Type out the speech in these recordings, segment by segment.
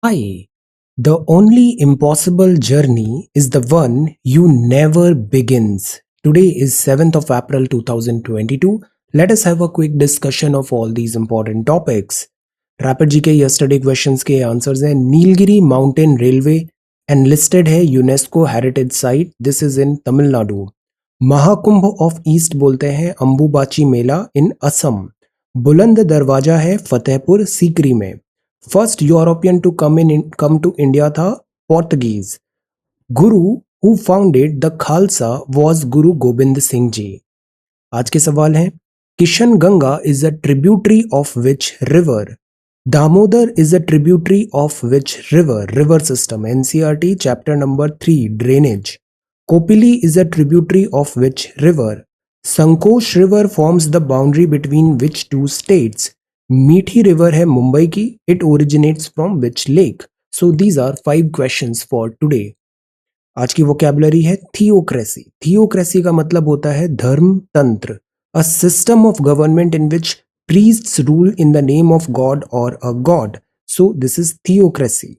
Hi. The only impossible journey is the one you never begins. Today is 7th of April 2022. Let us have a quick discussion of all these important topics. Rapid GK yesterday questions के answers हैं Nilgiri mountain railway enlisted है UNESCO heritage site this is in Tamil Nadu Mahakumbh of east बोलते हैं अंबुबाची मेला इन असम बुलंद दरवाजा है फतेहपुर सीकरी में first European to come to India था Portuguese guru who founded the Khalsa was Guru Gobind Singh ji. आज के सवाल हैं Kishan Ganga is a tributary of which river Damodar is a tributary of which river? River system. NCERT chapter number 3 drainage. Kopili is a tributary of which river? Sankosh river forms the boundary between which two states? Meethi river है मुंबई की. It originates from which lake? So these are 5 questions for today. आज की vocabulary है theocracy. Theocracy का मतलब होता है धर्म तंत्र. A system of government in which priests rule in the name of God or a god. So this is theocracy.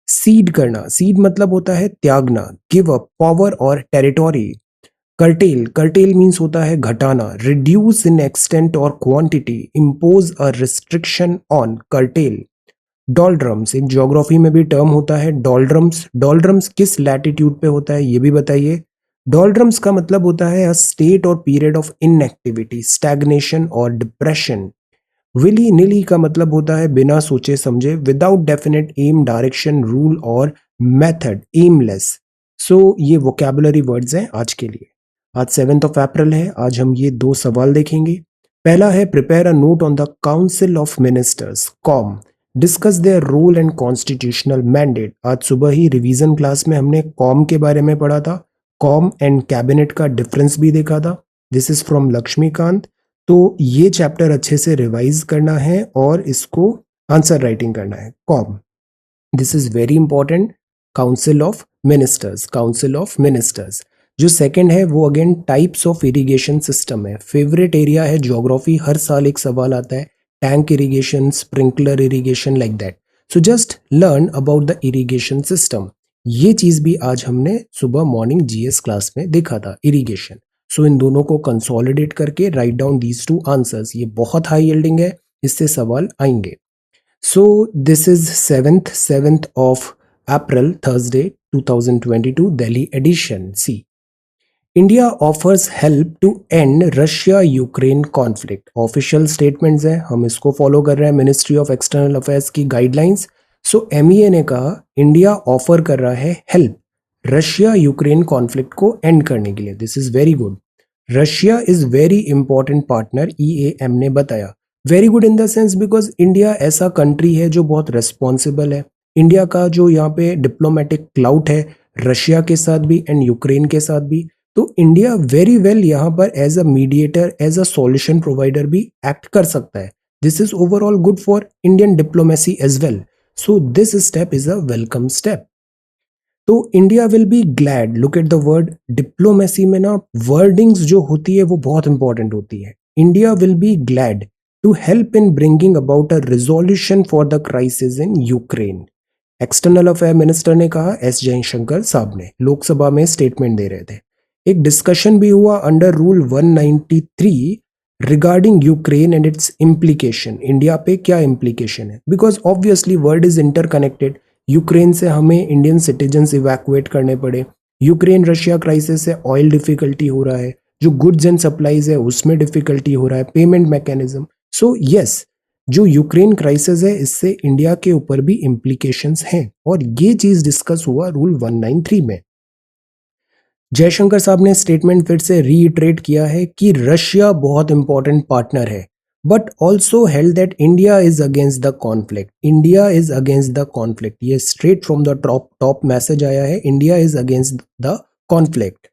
Cede करना, cede मतलब होता है त्यागना, give up power or territory. Curtail, curtail means होता है घटाना, reduce in extent or quantity, impose a restriction on, curtail. Doldrums, एक geography में भी टर्म होता है doldrums. Doldrums किस लैटिट्यूड पे होता है ये भी बताइए. डॉल्ड्रम्स का मतलब होता है अ स्टेट और पीरियड ऑफ इनएक्टिविटी, स्टैग्नेशन और डिप्रेशन. विली निली का मतलब होता है बिना सोचे समझे, without definite aim, direction, rule और मेथड, एमलेस. सो ये वोकैबुलरी वर्ड्स हैं आज के लिए. आज 7th ऑफ अप्रैल है. आज हम ये 2 सवाल देखेंगे. पहला है prepare a note on the council of ministers CoM, discuss their role and constitutional mandate. आज सुबह ही रिवीजन क्लास में हमने कॉम के बारे में पढ़ा था. कॉम एंड कैबिनेट का डिफरेंस भी देखा था. This is from Laxmikanth. तो ये चैप्टर अच्छे से रिवाइज करना है और इसको आंसर राइटिंग करना है. Com, this is very important. Council of ministers, council of ministers. जो सेकंड है वो again types of irrigation system है. फेवरेट एरिया है ज्योग्राफी. हर साल एक सवाल आता है tank irrigation, sprinkler irrigation, like that. So just learn about the irrigation system. ये चीज भी आज हमने सुबह मॉर्निंग जीएस क्लास में देखा था, इरिगेशन. सो इन दोनों को कंसोलिडेट करके राइट डाउन दीज 2 आंसर्स. ये बहुत हाई यील्डिंग है, इससे सवाल आएंगे. So this is 7th of April Thursday 2022 Delhi edition. See, India offers help to end Russia Ukraine conflict. Official statements हैं, हम इसको फॉलो कर रहे हैं मिनिस्ट्री ऑफ एक्सटर्नल अफेयर्स की गाइडलाइंस. सो एमईए ने कहा इंडिया ऑफर कर रहा है हेल्प रशिया यूक्रेन कॉन्फ्लिक्ट को एंड करने के लिए. This is very good. Russia is very important partner, EAM ने बताया. Very good in the sense because India ऐसा कंट्री है जो बहुत रिस्पॉन्सिबल है. इंडिया का जो यहाँ पे डिप्लोमेटिक क्लाउट है रशिया के साथ भी एंड यूक्रेन के साथ भी, तो इंडिया वेरी वेल यहाँ पर as a mediator, as a solution provider भी एक्ट कर सकता है. This is overall good for Indian diplomacy as well. So this step is a welcome step. तो India will be glad. Look at the word diplomacy में ना wordings जो होती है वो बहुत इंपॉर्टेंट होती है. India will be glad to help in bringing about a resolution for the crisis in Ukraine. External affair minister ने कहा, एस जयशंकर साहब ने लोकसभा में स्टेटमेंट दे रहे थे. एक डिस्कशन भी हुआ under rule 193 regarding Ukraine and it's implication. India पे क्या इम्प्लीकेशन है, because obviously world is interconnected. Ukraine से हमें इंडियन सिटीजन्स इवैक्यूएट करने पड़े. यूक्रेन रशिया क्राइसिस से ऑयल डिफिकल्टी हो रहा है, जो गुड्स एंड सप्लाईज है उसमें डिफिकल्टी हो रहा है, पेमेंट मैकेनिज्म. सो यस, जो यूक्रेन क्राइसिस है इससे इंडिया के ऊपर भी इम्प्लीकेशंस हैं और ये चीज डिस्कस हुआ रूल 193 में. जयशंकर साहब ने स्टेटमेंट फिर से रीइटरेट किया है कि रशिया बहुत इंपॉर्टेंट पार्टनर है, but also held that India is against the conflict. India is against the conflict. ये straight from the top message आया है, India is against the conflict.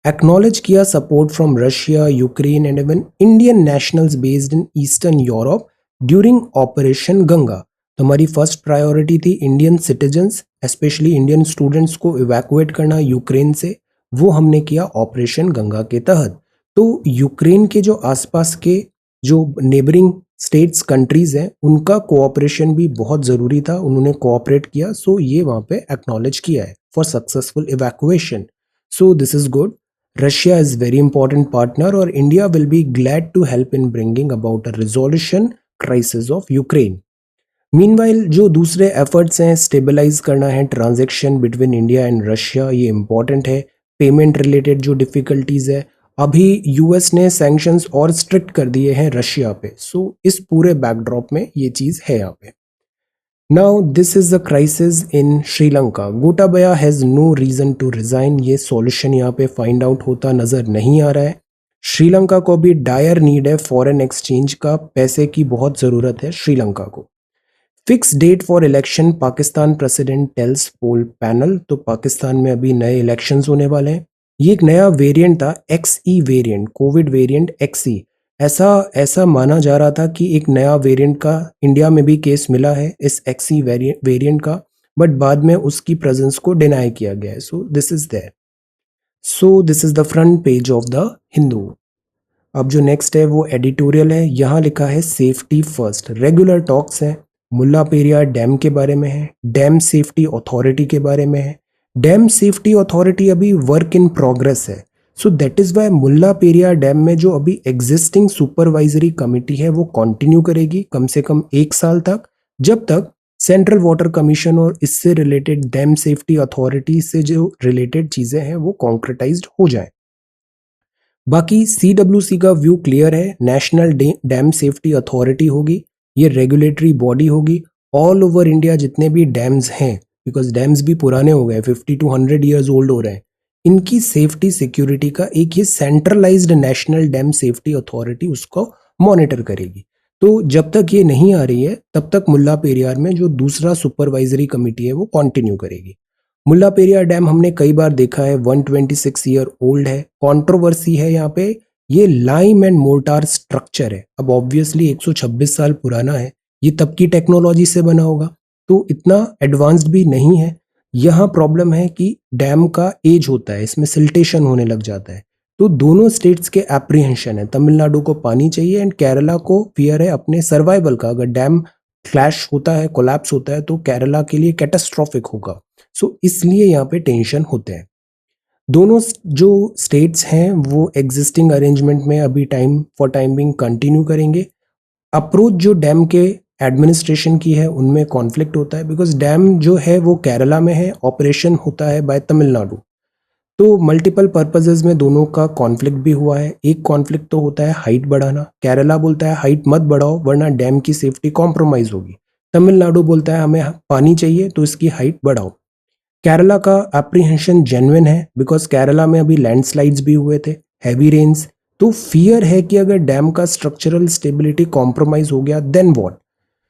Acknowledge किया support from Russia, Ukraine and even Indian nationals based in eastern Europe during operation Ganga. तो हमारी first priority थी Indian citizens, especially Indian students को evacuate करना Ukraine से. वो हमने किया ऑपरेशन गंगा के तहत. तो यूक्रेन के जो आसपास के जो नेबरिंग स्टेट्स कंट्रीज हैं उनका कोऑपरेशन भी बहुत ज़रूरी था, उन्होंने कोऑपरेट किया, सो ये वहाँ पे एक्नॉलेज किया है for successful evacuation. So this is good. Russia is very important partner और India will be glad to help in bringing about a resolution crisis of Ukraine. Meanwhile जो दूसरे एफर्ट्स हैं, स्टेबलाइज करना है transaction between India and Russia, ये important है. Payment related जो difficulties है, अभी यूएस ने सैंक्शंस और स्ट्रिक्ट कर दिए हैं रशिया पे. सो इस पूरे बैकड्रॉप में ये चीज़ है यहाँ पे. Now this is the crisis in Sri Lanka. Gotabaya has no reason to resign. ये सॉल्यूशन यहाँ पे फाइंड आउट होता नज़र नहीं आ रहा है. श्रीलंका को भी डायर नीड है फॉरेन एक्सचेंज का, पैसे की बहुत ज़रूरत है श्रीलंका को. Fix date for election Pakistan president tells poll panel. तो पाकिस्तान में अभी नए इलेक्शंस होने वाले हैं. ये एक नया वेरिएंट था, XE variant, Covid variant XE. ऐसा ऐसा माना जा रहा था कि एक नया वेरिएंट का इंडिया में भी केस मिला है इस एक्सई वेरिएंट का, बट बाद में उसकी प्रेजेंस को डिनाई किया गया है. So this is there. So this is the front page of the Hindu. अब जो नेक्स्ट है वो एडिटोरियल है. यहाँ लिखा है सेफ्टी फर्स्ट. रेगुलर टॉक्स हैं, मुल्ला पेरियार डैम के बारे में है, डैम सेफ्टी अथॉरिटी के बारे में है. डैम सेफ्टी अथॉरिटी अभी वर्क इन प्रोग्रेस है. So that is why Mulla Periyar dam में जो अभी एग्जिस्टिंग सुपरवाइजरी कमिटी है वो कंटिन्यू करेगी कम से कम 1 साल तक, जब तक सेंट्रल वाटर कमीशन और इससे रिलेटेड डैम सेफ्टी अथॉरिटी से जो रिलेटेड चीजें हैं वो कॉन्क्रेटाइज्ड हो जाए. बाकी सीडब्ल्यूसी का व्यू क्लियर है. नेशनल डैम सेफ्टी अथॉरिटी होगी, ये रेगुलेटरी बॉडी होगी. ऑल ओवर इंडिया जितने भी डैम्स हैं, बिकॉज डैम्स भी पुराने हो गए, 50 to 100 ईयर्स ओल्ड हो रहे हैं, इनकी सेफ्टी सिक्योरिटी का एक ये centralised national dam safety authority उसको मॉनिटर करेगी. तो जब तक ये नहीं आ रही है तब तक मुल्ला पेरियार में जो दूसरा सुपरवाइजरी कमिटी है वो कंटिन्यू करेगी. मुल्ला पेरियार डैम हमने कई बार देखा है, 126 ईयर ओल्ड है. कंट्रोवर्सी है यहाँ पे, ये लाइम एंड मोर्टार स्ट्रक्चर है. अब ऑब्वियसली 126 साल पुराना है, ये तब की टेक्नोलॉजी से बना होगा, तो इतना एडवांस्ड भी नहीं है. यहाँ प्रॉब्लम है कि डैम का एज होता है, इसमें सिल्टेशन होने लग जाता है. तो दोनों स्टेट्स के एप्रीहेंशन है. तमिलनाडु को पानी चाहिए एंड केरला को फियर है अपने सर्वाइवल का. अगर डैम क्लैश होता है, कोलैप्स होता है, तो केरला के लिए कैटास्ट्रॉफिक होगा. सो इसलिए यहाँ पे टेंशन होते हैं. दोनों जो स्टेट्स हैं वो एग्जिस्टिंग अरेंजमेंट में अभी टाइम फॉर टाइमिंग कंटिन्यू करेंगे. अप्रोच जो डैम के एडमिनिस्ट्रेशन की है उनमें कॉन्फ्लिक्ट होता है, बिकॉज डैम जो है वो केरला में है, ऑपरेशन होता है बाय तमिलनाडु. तो मल्टीपल पर्पजेज में दोनों का कॉन्फ्लिक्ट भी हुआ है. एक कॉन्फ्लिक्ट तो होता है हाइट बढ़ाना. केरला बोलता है हाइट मत बढ़ाओ वरना डैम की सेफ्टी कॉम्प्रोमाइज होगी. तमिलनाडु बोलता है हमें पानी चाहिए तो इसकी हाइट बढ़ाओ. केरला का एप्रीहेंशन जेन्युइन है, बिकॉज केरला में अभी लैंडस्लाइड्स भी हुए थे, हैवी रेन्स. तो फियर है कि अगर डैम का स्ट्रक्चरल स्टेबिलिटी कॉम्प्रोमाइज हो गया then what.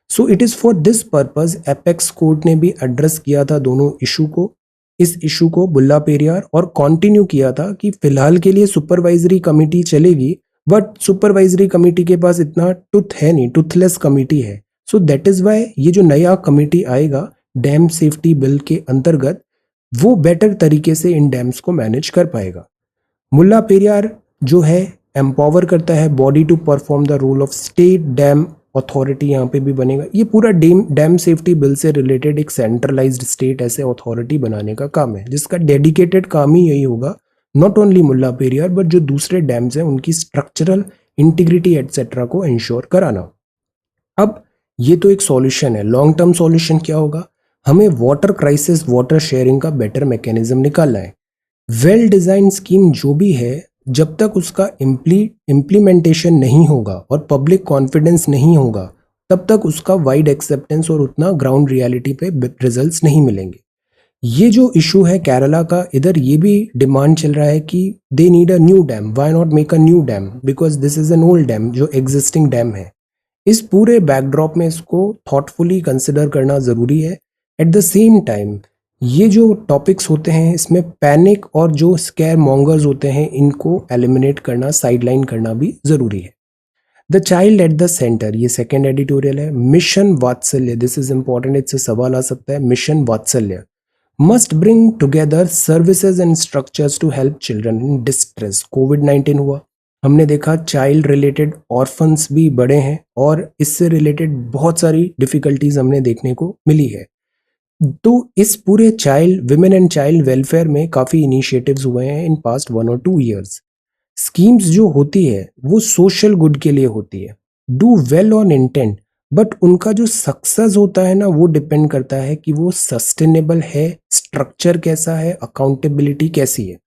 So it is for this purpose apex court ने भी एड्रेस किया था दोनों इशू को, इस इशू को मुल्ला पेरियार, और कंटिन्यू किया था कि फिलहाल के लिए सुपरवाइजरी कमेटी चलेगी, बट सुपरवाइजरी कमेटी के पास इतना टूथ है नहीं, टूथलेस कमेटी है. सो दैट इज वाई ये जो नया कमेटी आएगा डैम सेफ्टी बिल के अंतर्गत, वो बेटर तरीके से इन डैम्स को मैनेज कर पाएगा. मुल्ला पेरियार जो है एम्पावर करता है body to perform the role of state dam authority, यहाँ पे भी बनेगा. ये पूरा डैम सेफ्टी बिल से रिलेटेड एक सेंट्रलाइज्ड स्टेट ऐसे अथॉरिटी बनाने का काम है, जिसका डेडिकेटेड काम ही यही होगा. Not only Mulla Periyar but जो दूसरे डैम्स हैं उनकी स्ट्रक्चरल इंटीग्रिटी एटसेट्रा को इंश्योर कराना. अब ये तो एक सॉल्यूशन है. लॉन्ग टर्म सॉल्यूशन क्या होगा? हमें वाटर क्राइसिस वाटर शेयरिंग का बेटर मैकेनिज्म निकालना है. वेल डिजाइन स्कीम जो भी है, जब तक उसका इम्प्लीमेंटेशन नहीं होगा और पब्लिक कॉन्फिडेंस नहीं होगा, तब तक उसका वाइड एक्सेप्टेंस और उतना ग्राउंड रियलिटी पे रिजल्ट्स नहीं मिलेंगे. ये जो इशू है केरला का, इधर ये भी डिमांड चल रहा है कि they need a new dam. Why not make a new dam, because this is an old dam जो एग्जिस्टिंग डैम है. इस पूरे बैकड्रॉप में इसको थॉटफुली कंसिडर करना ज़रूरी है. एट द सेम टाइम ये जो टॉपिक्स होते हैं इसमें पैनिक और जो स्कैर मॉन्गर्स होते हैं इनको एलिमिनेट करना, साइडलाइन करना भी ज़रूरी है. The child at the centre, ये सेकेंड एडिटोरियल है. Mission Vatsalya, this is important, इससे सवाल आ सकता है. Mission Vatsalya must bring together services and structures to help children in distress. कोविड-19 हुआ, हमने देखा चाइल्ड रिलेटेड ऑर्फन्स भी बढ़े हैं और इससे रिलेटेड बहुत सारी डिफिकल्टीज हमने देखने को मिली है। तो इस पूरे child women and child welfare में काफी इनिशिएटिव्स हुए हैं इन पास्ट 1 और 2 ईयर्स। स्कीम्स जो होती है वो सोशल गुड के लिए होती है, do well on intent, but उनका जो सक्सेस होता है ना वो डिपेंड करता है कि वो सस्टेनेबल है, स्ट्रक्चर कैसा है, अकाउंटेबिलिटी कैसी है।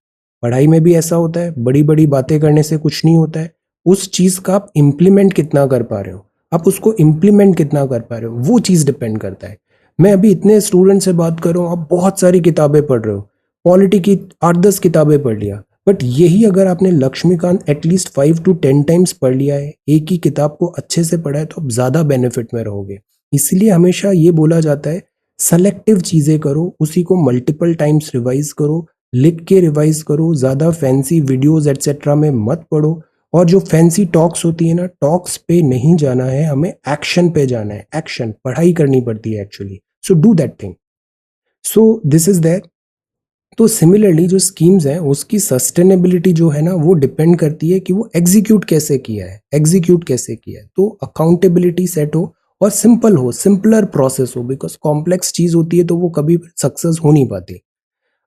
पढ़ाई में भी ऐसा होता है, बड़ी बड़ी बातें करने से कुछ नहीं होता है, उस चीज का आप इम्प्लीमेंट कितना कर पा रहे हो, आप उसको इम्प्लीमेंट कितना कर पा रहे हो, वो चीज डिपेंड करता है। मैं अभी इतने स्टूडेंट से बात कर रहा हूँ, आप बहुत सारी किताबें पढ़ रहे हो, पॉलिटी की 8-10 किताबें पढ़ लिया, बट यही अगर आपने लक्ष्मीकांत एटलीस्ट 5 to 10 टाइम्स पढ़ लिया है, एक ही किताब को अच्छे से पढ़ा है, तो आप ज्यादा बेनिफिट में रहोगे। इसलिए हमेशा ये बोला जाता है सेलेक्टिव चीजें करो, उसी को मल्टीपल टाइम्स रिवाइज करो, लिख के रिवाइज करो, ज्यादा फैंसी वीडियोस एटसेट्रा में मत पढ़ो। और जो फैंसी टॉक्स होती है ना, टॉक्स पे नहीं जाना है, हमें एक्शन पे जाना है। एक्शन, पढ़ाई करनी पड़ती है actually, so do that thing. So this is that. तो सिमिलरली जो स्कीम्स हैं उसकी सस्टेनेबिलिटी जो है ना वो डिपेंड करती है कि वो एग्जीक्यूट कैसे किया है, एग्जीक्यूट कैसे किया है। तो अकाउंटेबिलिटी सेट हो और सिंपल हो, सिंपलर प्रोसेस हो, बिकॉज कॉम्प्लेक्स चीज होती है तो वो कभी सक्सेस हो नहीं पाती।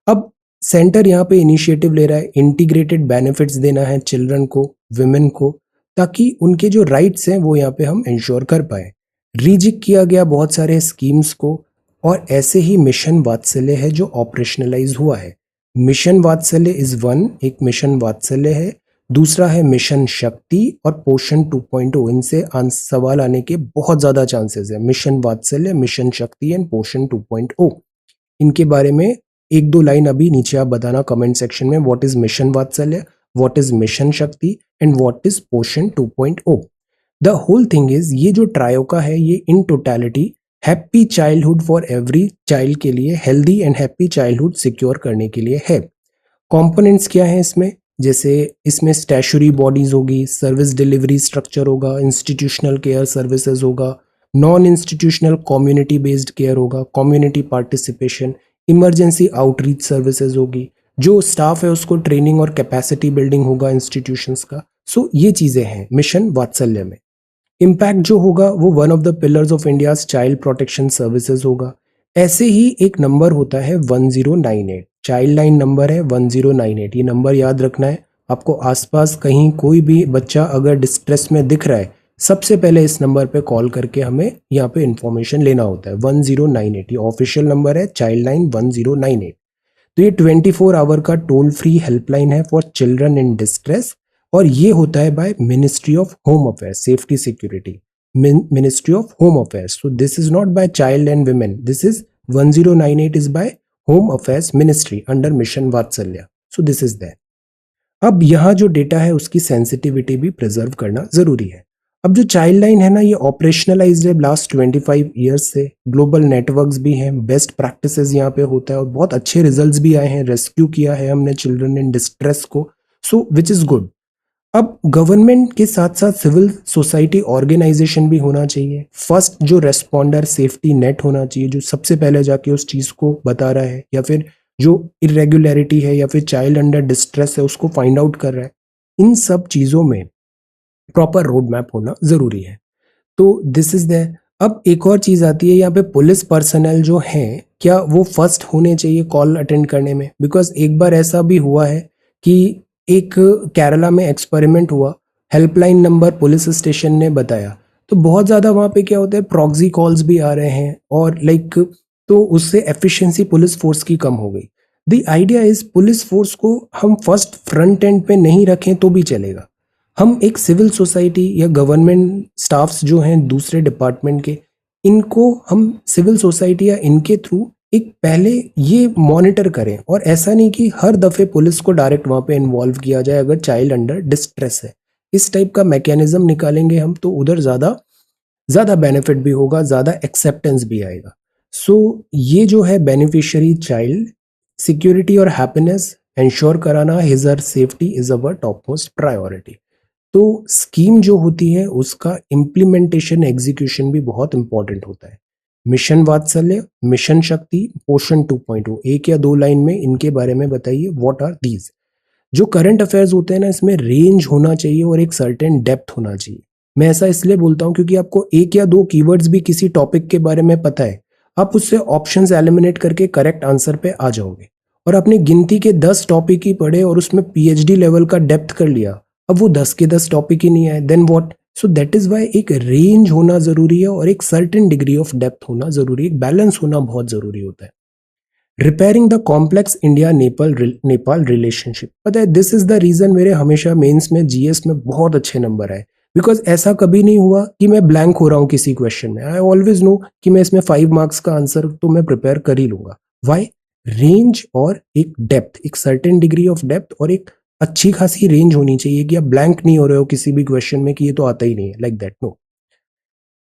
अब सेंटर यहाँ पे इनिशिएटिव ले रहा है, इंटीग्रेटेड बेनिफिट्स देना है चिल्ड्रन को, विमेन को, ताकि उनके जो राइट्स हैं वो यहाँ पे हम इंश्योर कर पाए। रीजिक किया गया बहुत सारे स्कीम्स को, और ऐसे ही मिशन वात्सल्य है जो ऑपरेशनलाइज हुआ है। मिशन वात्सल्य इज वन, एक मिशन वात्सल्य है, दूसरा है मिशन शक्ति और पोषण 2.0। इनसे सवाल आने के बहुत ज्यादा चांसेस है। मिशन वात्सल्य, मिशन शक्ति एंड पोषण 2.0, इनके बारे में 1-2 लाइन अभी नीचे आप बताना कमेंट सेक्शन में, व्हाट इज मिशन वात्सल्य, व्हाट इज मिशन शक्ति एंड व्हाट इज पोषण 2.0। द होल थिंग इज, ये जो ट्रायोका है ये in totality happy childhood for every child के लिए, healthy and happy childhood secure करने के लिए है। कंपोनेंट्स क्या हैं इसमें, जैसे इसमें स्टैचुरी बॉडीज होगी, सर्विस डिलीवरी स्ट्रक्चर होगा, इंस्टीट्यूशनल केयर सर्विसेज होगा, non institutional community based care होगा, community participation, emergency outreach services होगी, जो स्टाफ है उसको ट्रेनिंग और कैपेसिटी बिल्डिंग होगा इंस्टीट्यूशंस का। सो ये चीजें हैं मिशन वात्सल्य में। इम्पैक्ट जो होगा वो one of the pillars of India's child protection services होगा। ऐसे ही एक नंबर होता है 1098, चाइल्ड लाइन नंबर है 1098, ये नंबर याद रखना है आपको। आसपास कहीं कोई भी बच्चा अगर डिस्ट्रेस में दिख रहा है, सबसे पहले इस नंबर पे कॉल करके हमें यहाँ पे इंफॉर्मेशन लेना होता है। 1098 ये ऑफिशियल नंबर है, चाइल्ड लाइन 1098। तो ये 24 आवर का टोल फ्री हेल्पलाइन है फॉर चिल्ड्रन इन डिस्ट्रेस, और ये होता है by ministry of home affairs, safety security, ministry of home affairs. So this is not by child and women, this is 1098 is by home affairs ministry under mission Vatsalya. So this is that. अब यहाँ जो data है उसकी sensitivity भी preserve करना जरूरी है। अब जो चाइल्ड लाइन है ना ये ऑपरेशनलाइज्ड है लास्ट 25 ईयर्स से, ग्लोबल नेटवर्क्स भी हैं, बेस्ट प्रैक्टिसेस यहाँ पे होता है और बहुत अच्छे रिजल्ट्स भी आए हैं, रेस्क्यू किया है हमने चिल्ड्रन इन डिस्ट्रेस को, सो विच इज गुड। अब गवर्नमेंट के साथ साथ सिविल सोसाइटी ऑर्गेनाइजेशन भी होना चाहिए। फर्स्ट जो रेस्पॉन्डर सेफ्टी नेट होना चाहिए, जो सबसे पहले जाके उस चीज को बता रहा है, या फिर जो इरेगुलरिटी है या फिर चाइल्ड अंडर डिस्ट्रेस है उसको फाइंड आउट कर रहा है। इन सब चीजों में प्रॉपर रोड मैप होना जरूरी है। तो दिस इज द। अब एक और चीज आती है यहाँ पे, पुलिस पर्सनल जो हैं क्या वो फर्स्ट होने चाहिए कॉल अटेंड करने में, बिकॉज एक बार ऐसा भी हुआ है कि एक केरला में एक्सपेरिमेंट हुआ, हेल्पलाइन नंबर पुलिस स्टेशन ने बताया, तो बहुत ज्यादा वहां पे क्या होता है प्रॉक्सी कॉल्स भी आ रहे हैं और लाइक, तो उससे एफिशिएंसी पुलिस फोर्स की कम हो गई। The idea is police force को हम फर्स्ट फ्रंट एंड पे नहीं रखें तो भी चलेगा, हम एक सिविल सोसाइटी या गवर्नमेंट स्टाफ्स जो हैं दूसरे डिपार्टमेंट के, इनको हम सिविल सोसाइटी या इनके थ्रू एक पहले ये मॉनिटर करें, और ऐसा नहीं कि हर दफे पुलिस को डायरेक्ट वहां पे इन्वॉल्व किया जाए अगर चाइल्ड अंडर डिस्ट्रेस है। इस टाइप का मैकेनिज्म निकालेंगे हम तो उधर ज्यादा ज्यादा बेनिफिट भी होगा, ज्यादा एक्सेप्टेंस भी आएगा। सो ये जो है बेनिफिशियरी चाइल्ड सिक्योरिटी और हैप्पीनेस इंश्योर कराना, हिज और safety is our top most priority. तो स्कीम जो होती है उसका इम्प्लीमेंटेशन एग्जीक्यूशन भी बहुत इंपॉर्टेंट होता है। मिशन वात्सल्य, मिशन शक्ति, पोषण 2.0, 1 या 2 लाइन में इनके बारे में बताइए, व्हाट आर दीज। जो करंट अफेयर्स होते हैं ना, इसमें रेंज होना चाहिए और एक सर्टेन डेप्थ होना चाहिए। मैं ऐसा इसलिए बोलता हूँ क्योंकि आपको एक या दो कीवर्ड्स भी किसी टॉपिक के बारे में पता है, आप उससे ऑप्शंस एलिमिनेट करके करेक्ट आंसर पे आ जाओगे। और आपने गिनती के 10 टॉपिक ही पढ़े और उसमें पीएचडी लेवल का डेप्थ कर लिया, अब वो 10 के 10 टॉपिक ही नहीं आए, then what? So that is why एक रेंज होना जरूरी है और एक सर्टेन डिग्री ऑफ डेप्थ होना जरूरी है, एक बैलेंस होना बहुत जरूरी होता है। Repairing the complex India Nepal relationship, पता है दिस इज द रीजन मेरे हमेशा मेंस में जीएस में बहुत अच्छे नंबर आए, बिकॉज ऐसा कभी नहीं हुआ कि मैं ब्लैंक हो रहा हूँ किसी क्वेश्चन में। आई ऑलवेज नो कि मैं इसमें 5 मार्क्स का आंसर तो मैं प्रिपेयर कर ही लूंगा। वाई? रेंज और एक डेप्थ, एक सर्टेन डिग्री ऑफ डेप्थ और एक अच्छी खासी रेंज होनी चाहिए कि आप ब्लैंक नहीं हो रहे हो किसी भी क्वेश्चन में कि ये तो आता ही नहीं है, like that, no.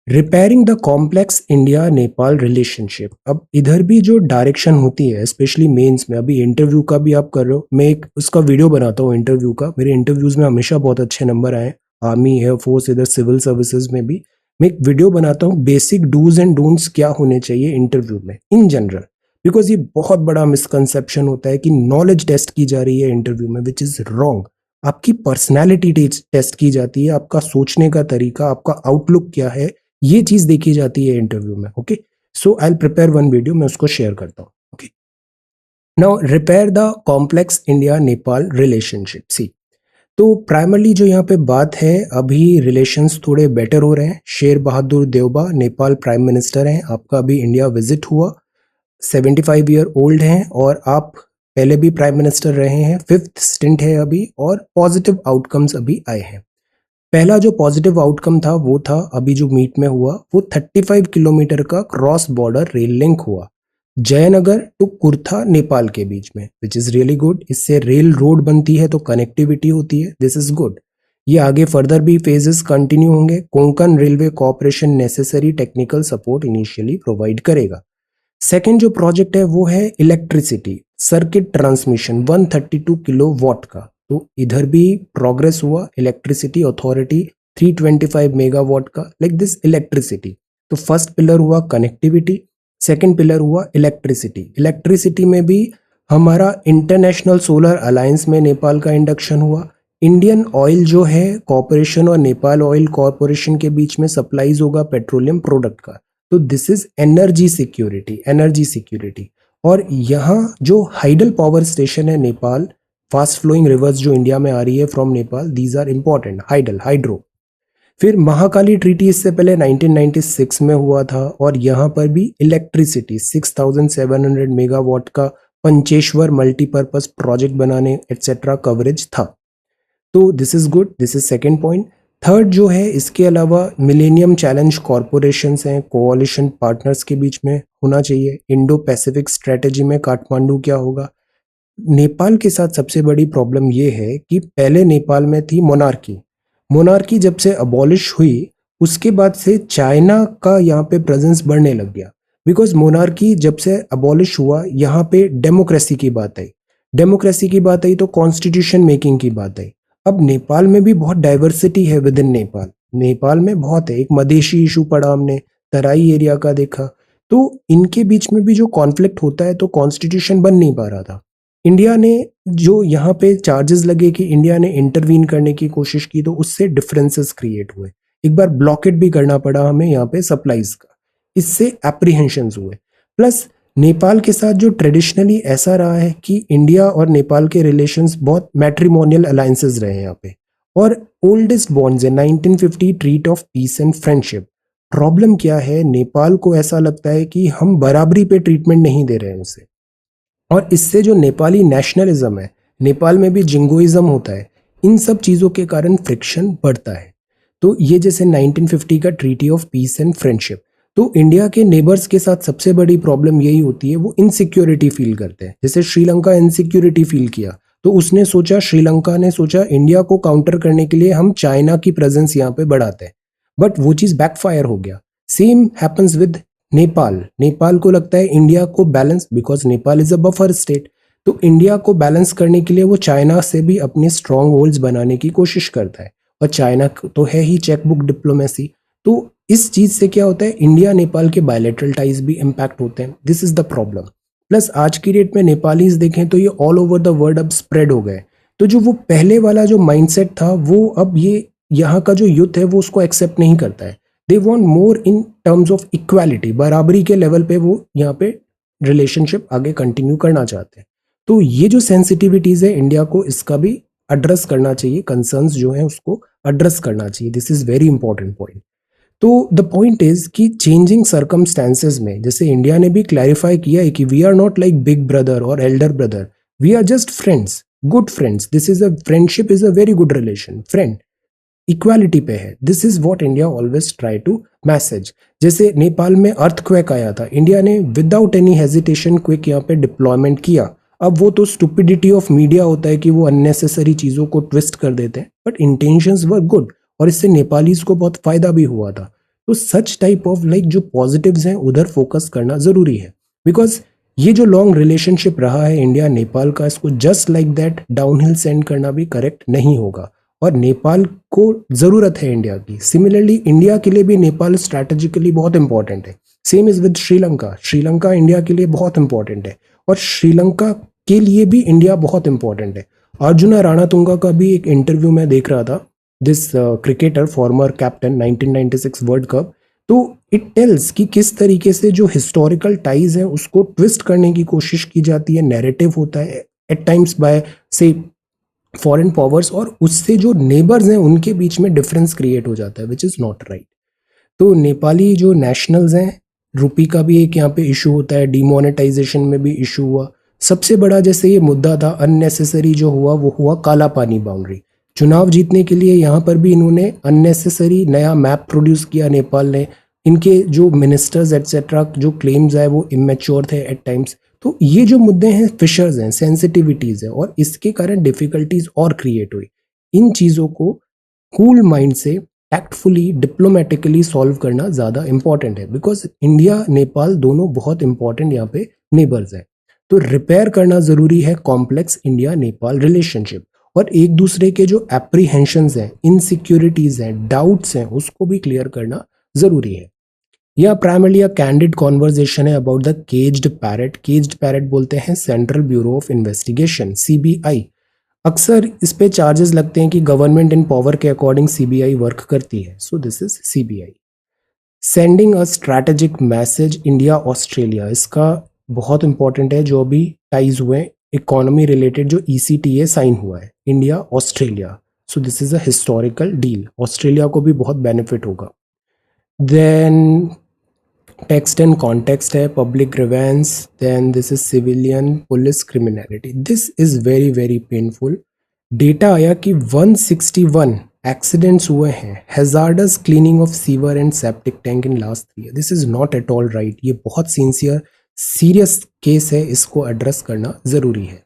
Repairing the complex India Nepal relationship, अब इधर भी जो डायरेक्शन होती है स्पेशली मेंस में, अभी इंटरव्यू का भी आप कर रहे हो, मैं एक उसका वीडियो बनाता हूँ इंटरव्यू का, मेरे इंटरव्यूज में हमेशा बहुत अच्छे नंबर आए, आर्मी, एयरफोर्स, इधर सिविल सर्विसेज में भी। मैं एक वीडियो बनाता हूँ बेसिक डूज एंड डोंट्स क्या होने चाहिए इंटरव्यू में इन जनरल, बिकॉज ये बहुत बड़ा मिसकंसेप्शन होता है कि नॉलेज टेस्ट की जा रही है इंटरव्यू में, विच इज रॉन्ग। आपकी पर्सनैलिटी टेस्ट की जाती है, आपका सोचने का तरीका, आपका आउटलुक क्या है, ये चीज देखी जाती है इंटरव्यू में। Okay, so I will prepare one video, मैं उसको शेयर करता हूँ। Okay, now repair the complex India Nepal relationship. See, तो प्राइमरली जो यहाँ पे बात है, अभी रिलेशंस थोड़े बेटर हो रहे हैं। शेर बहादुर देउबा नेपाल प्राइम मिनिस्टर हैं, आपका अभी इंडिया विजिट हुआ, 75 ईयर ओल्ड हैं और आप पहले भी प्राइम मिनिस्टर रहे हैं, 5th स्टिंट है अभी, और पॉजिटिव आउटकम्स अभी आए हैं। पहला जो पॉजिटिव आउटकम था वो था अभी जो मीट में हुआ, वो 35 किलोमीटर का क्रॉस बॉर्डर रेल लिंक हुआ जयनगर टू कुर्था नेपाल के बीच में, विच इज रियली गुड। इससे रेल रोड बनती है तो कनेक्टिविटी होती है, दिस इज गुड। ये आगे फर्दर भी फेजेस कंटिन्यू होंगे। Konkan railway corporation necessary technical support initially provide करेगा। सेकेंड जो प्रोजेक्ट है वो है electricity circuit transmission 132 kilo watt का, तो इधर भी प्रोग्रेस हुआ। इलेक्ट्रिसिटी अथॉरिटी 325 मेगावाट का, लाइक दिस इलेक्ट्रिसिटी। तो फर्स्ट पिलर हुआ कनेक्टिविटी, सेकंड पिलर हुआ इलेक्ट्रिसिटी। इलेक्ट्रिसिटी में भी हमारा इंटरनेशनल सोलर अलायंस में नेपाल का इंडक्शन हुआ। इंडियन ऑयल जो है कॉरपोरेशन और नेपाल ऑयल कॉरपोरेशन के बीच में सप्लाईज होगा पेट्रोलियम प्रोडक्ट का, तो this is energy security, energy security. और यहाँ जो हाइडल पावर स्टेशन है नेपाल, फास्ट फ्लोइंग रिवर्स जो इंडिया में आ रही है from Nepal, these are important, hydel, hydro. फिर महाकाली ट्रीटी इससे पहले 1996 में हुआ था और यहाँ पर भी इलेक्ट्रिसिटी 6700 मेगावाट का पंचेश्वर मल्टीपर्पज प्रोजेक्ट बनाने एटसेट्रा कवरेज था। तो this is good, this is second point. Third जो है, इसके अलावा मिलेनियम चैलेंज कॉरपोरेशंस हैं, कोऑलिशन पार्टनर्स के बीच में होना चाहिए। इंडो पैसिफिक स्ट्रेटेजी में काठमांडू क्या होगा। नेपाल के साथ सबसे बड़ी प्रॉब्लम ये है कि पहले नेपाल में थी मोनार्की, मोनार्की जब से अबॉलिश हुई उसके बाद से चाइना का यहाँ पे प्रेजेंस बढ़ने लग गया, बिकॉज मोनार्की जब से अबॉलिश हुआ यहाँ पे डेमोक्रेसी की बात आई, डेमोक्रेसी की बात आई तो कॉन्स्टिट्यूशन मेकिंग की बात आई। अब नेपाल में भी बहुत डाइवर्सिटी है विद इन नेपाल, नेपाल में बहुत है। एक मधेशी इशू पढ़ा हमने, तराई एरिया का देखा, तो इनके बीच में भी जो कॉन्फ्लिक्ट होता है तो कॉन्स्टिट्यूशन बन नहीं पा रहा था। इंडिया ने जो यहाँ पे चार्जेस लगे कि इंडिया ने इंटरवीन करने की कोशिश की, तो उससे डिफरेंसेस क्रिएट हुए। एक बार ब्लॉकेट भी करना पड़ा हमें यहाँ पे सप्लाईज का, इससे एप्रीहेंशंस हुए। प्लस नेपाल के साथ जो ट्रेडिशनली ऐसा रहा है कि इंडिया और नेपाल के रिलेशंस बहुत मैट्रिमोनियल अलायंसेस रहे हैं यहाँ पे, और ओल्डेस्ट बॉन्ड्स है 1950 treat of peace and friendship. Problem क्या है, नेपाल को ऐसा लगता है कि हम बराबरी पे ट्रीटमेंट नहीं दे रहे हैं उसे, और इससे जो नेपाली नेशनलिज्म है, नेपाल में भी जिंगोइज्म होता है, इन सब चीज़ों के कारण फ्रिक्शन बढ़ता है। तो ये जैसे 1950 का treaty of peace and friendship, तो इंडिया के नेबर्स के साथ सबसे बड़ी प्रॉब्लम यही होती है, वो इनसिक्योरिटी फील करते हैं। जैसे श्रीलंका इनसिक्योरिटी फील किया तो उसने सोचा, श्रीलंका ने सोचा इंडिया को काउंटर करने के लिए हम चाइना की प्रेजेंस यहाँ पे बढ़ाते हैं, बट वो चीज़ बैकफायर हो गया। Same happens with Nepal, Nepal को लगता है इंडिया को balance, because Nepal is a buffer state, तो इंडिया को बैलेंस करने के लिए वो चाइना से भी अपने स्ट्रॉन्ग होल्ड्स बनाने की कोशिश करता है, और चाइना तो है ही चेकबुक डिप्लोमेसी। तो इस चीज से क्या होता है, इंडिया नेपाल के बायलैटरल टाइज भी इंपैक्ट होते हैं, this is the problem. Plus आज की डेट में नेपालीज देखें तो ये ऑल ओवर द वर्ल्ड अब स्प्रेड हो गए। तो जो वो पहले वाला जो माइंडसेट था वो अब ये यहाँ का जो यूथ है वो उसको एक्सेप्ट नहीं करता है। They want more in terms of equality, बराबरी के लेवल पे वो यहाँ पे रिलेशनशिप आगे कंटिन्यू करना चाहते हैं। तो ये जो सेंसिटिविटीज है इंडिया को इसका भी एड्रेस करना चाहिए, कंसर्न्स जो है उसको एड्रेस करना चाहिए। This is very important point. तो द पॉइंट इज कि चेंजिंग सर्कमस्टेंसेज में जैसे इंडिया ने भी क्लैरिफाई किया है कि we are not like big brother और elder brother, we are just friends, good friends. This is a friendship is a very good relation, friend equality पे है। This is what India always try to message. जैसे नेपाल में earthquake आया था, India ने without any hesitation quick यहाँ पे deployment किया। अब वो तो स्टुपिडिटी ऑफ मीडिया होता है कि वो अननेसेसरी चीजों को ट्विस्ट कर देते हैं, बट इंटेंशंस वर गुड और इससे नेपालीज को बहुत फायदा भी हुआ था। तो सच टाइप ऑफ लाइक जो पॉजिटिव्स हैं उधर फोकस करना जरूरी है, बिकॉज ये जो लॉन्ग रिलेशनशिप रहा है इंडिया नेपाल का, इसको just like that downhill send करना भी करेक्ट नहीं होगा। और नेपाल को जरूरत है इंडिया की। सिमिलरली इंडिया के लिए भी नेपाल स्ट्रैटेजिकली बहुत इंपॉर्टेंट है। Same is with Sri Lanka, Sri Lanka India के लिए बहुत इंपॉर्टेंट है और श्रीलंका के लिए भी इंडिया बहुत इंपॉर्टेंट है। अर्जुना राणातुंगा का भी एक इंटरव्यू में देख रहा था, this cricketer former captain 1996 world cup. तो इट टेल्स कि किस तरीके से जो हिस्टोरिकल टाइज है उसको ट्विस्ट करने की कोशिश की जाती है, नैरेटिव होता है एट टाइम्स बाय से फॉरेन पावर्स, और उससे जो नेबर्स हैं उनके बीच में डिफरेंस क्रिएट हो जाता है, विच इज नॉट राइट। तो नेपाली जो नेशनल्स हैं, रुपी का भी एक यहाँ पे इशू होता है, डिमोनेटाइजेशन में भी इशू हुआ। सबसे बड़ा जैसे ये मुद्दा था अननेसेसरी जो हुआ वो हुआ काला पानी बाउंड्री। चुनाव जीतने के लिए यहाँ पर भी इन्होंने अननेसेसरी नया मैप प्रोड्यूस किया नेपाल ने। इनके जो मिनिस्टर्स एटसेट्रा जो क्लेम्स है वो इमेच्योर थे एट टाइम्स। तो ये जो मुद्दे हैं फिशर्स हैं, सेंसिटिविटीज है, और इसके कारण डिफिकल्टीज और क्रिएट हुई। इन चीज़ों को कूल माइंड से टैक्टफुली डिप्लोमेटिकली सॉल्व करना ज़्यादा इंपॉर्टेंट है, बिकॉज इंडिया नेपाल दोनों बहुत इंपॉर्टेंट यहाँ पे नेबर्स हैं। तो रिपेयर करना ज़रूरी है कॉम्प्लेक्स इंडिया नेपाल रिलेशनशिप, और एक दूसरे के जो एप्रीहेंशंस हैं, इनसिक्योरिटीज़ हैं, डाउट्स हैं, उसको भी क्लियर करना ज़रूरी है। यह प्राइमरली अ कैंडिड कॉन्वर्जेशन है about the caged parrot. Caged parrot बोलते हैं central bureau of investigation, CBI. अक्सर इस पे चार्जेस लगते हैं कि गवर्नमेंट इन पावर के अकॉर्डिंग सीबीआई वर्क करती है, so this is CBI. Sending a strategic message India Australia, इसका बहुत इंपॉर्टेंट है। जो अभी टाइज हुए इकोनॉमी रिलेटेड, जो ईसीटीए साइन हुआ है India Australia, so this is a historical deal, Australia को भी बहुत बेनिफिट होगा। देन टेक्स्ट एंड कॉन्टेक्स्ट है public grievance, then this is civilian police criminality. This is very very painful. Data आया कि 161 एक्सीडेंट्स हुए हैं hazardous cleaning of sewer and septic tank in last 3 year. This is not at all right. ये बहुत sincere serious case है, इसको address करना जरूरी है।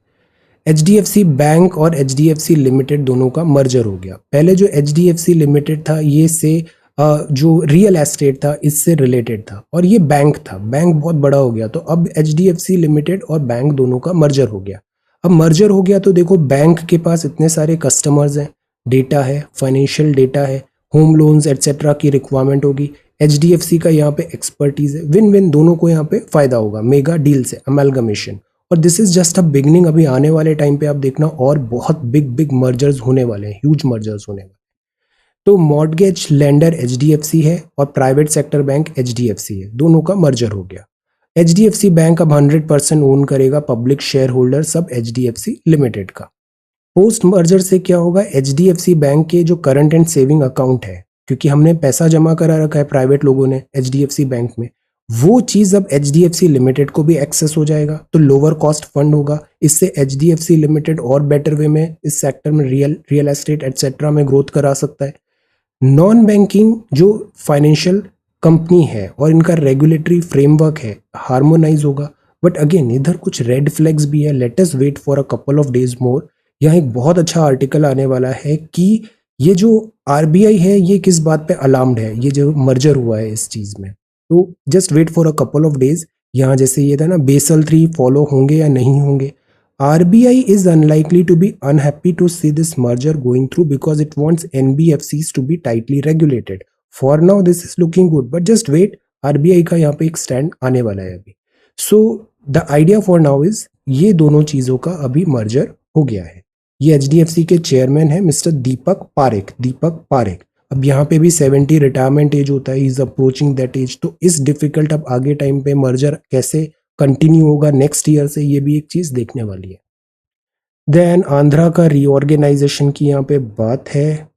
HDFC बैंक और HDFC लिमिटेड दोनों का मर्जर हो गया। पहले जो HDFC लिमिटेड था ये से जो रियल एस्टेट था इससे रिलेटेड था, और ये बैंक था, बैंक बहुत बड़ा हो गया। तो अब HDFC लिमिटेड और बैंक दोनों का मर्जर हो गया। अब मर्जर हो गया तो देखो बैंक के पास इतने सारे कस्टमर्स हैं, डेटा है, फाइनेंशियल डेटा है, होम लोन्स एटसेट्रा की रिक्वायरमेंट होगी। HDFC का यहाँ पे एक्सपर्टीज है, विन विन, दोनों को यहाँ पे फायदा होगा मेगा डील से, अमेलगमेशन। और this is just a beginning. अभी आने वाले टाइम पे आप देखना और बहुत बिग बिग मर्जर्स होने वाले हैं, ह्यूज मर्जर्स होने वाले। तो मॉर्गेज लेंडर HDFC है और प्राइवेट सेक्टर बैंक HDFC है, दोनों का मर्जर हो गया। HDFC बैंक अब 100% ओन करेगा पब्लिक शेयर होल्डर सब HDFC लिमिटेड का। पोस्ट मर्जर से क्या होगा, HDFC बैंक के जो करंट एंड सेविंग अकाउंट है, क्योंकि हमने पैसा जमा करा रखा है प्राइवेट लोगों ने HDFC बैंक में, वो चीज अब HDFC लिमिटेड को भी एक्सेस हो जाएगा। तो लोअर कॉस्ट फंड होगा, इससे HDFC लिमिटेड और बेटर वे में इस सेक्टर में रियल एस्टेट एटसेट्रा में ग्रोथ करा सकता है। नॉन बैंकिंग जो फाइनेंशियल कंपनी है और इनका रेगुलेटरी फ्रेमवर्क है हार्मोनाइज होगा। बट अगेन इधर कुछ रेड फ्लैग्स भी है, let us wait for a couple of days more. यहाँ एक बहुत अच्छा आर्टिकल आने वाला है कि ये जो RBI है ये किस बात पे अलार्म्ड है, ये जो मर्जर हुआ है इस चीज में। तो just wait for a couple of days. यहाँ जैसे ये था ना बेसल 3 फॉलो होंगे या नहीं होंगे। RBI is unlikely to be unhappy to see this merger going through because it wants NBFCs to be tightly regulated. For now this is looking good, but just wait, RBI का यहाँ पे एक stand आने वाला है अभी। So the idea for now is ये दोनों चीजों का अभी मर्जर हो गया है। ये एचडीएफसी के चेयरमैन है मिस्टर दीपक पारेख। अब यहाँ पे भी 70 रिटायरमेंट एज होता है, इज अप्रोचिंग दैट एज। तो इस डिफिकल्ट अब आगे टाइम पे मर्जर कैसे कंटिन्यू होगा नेक्स्ट ईयर से, ये भी एक चीज देखने वाली है। देन आंध्रा का रीऑर्गेनाइजेशन की यहाँ पे बात है।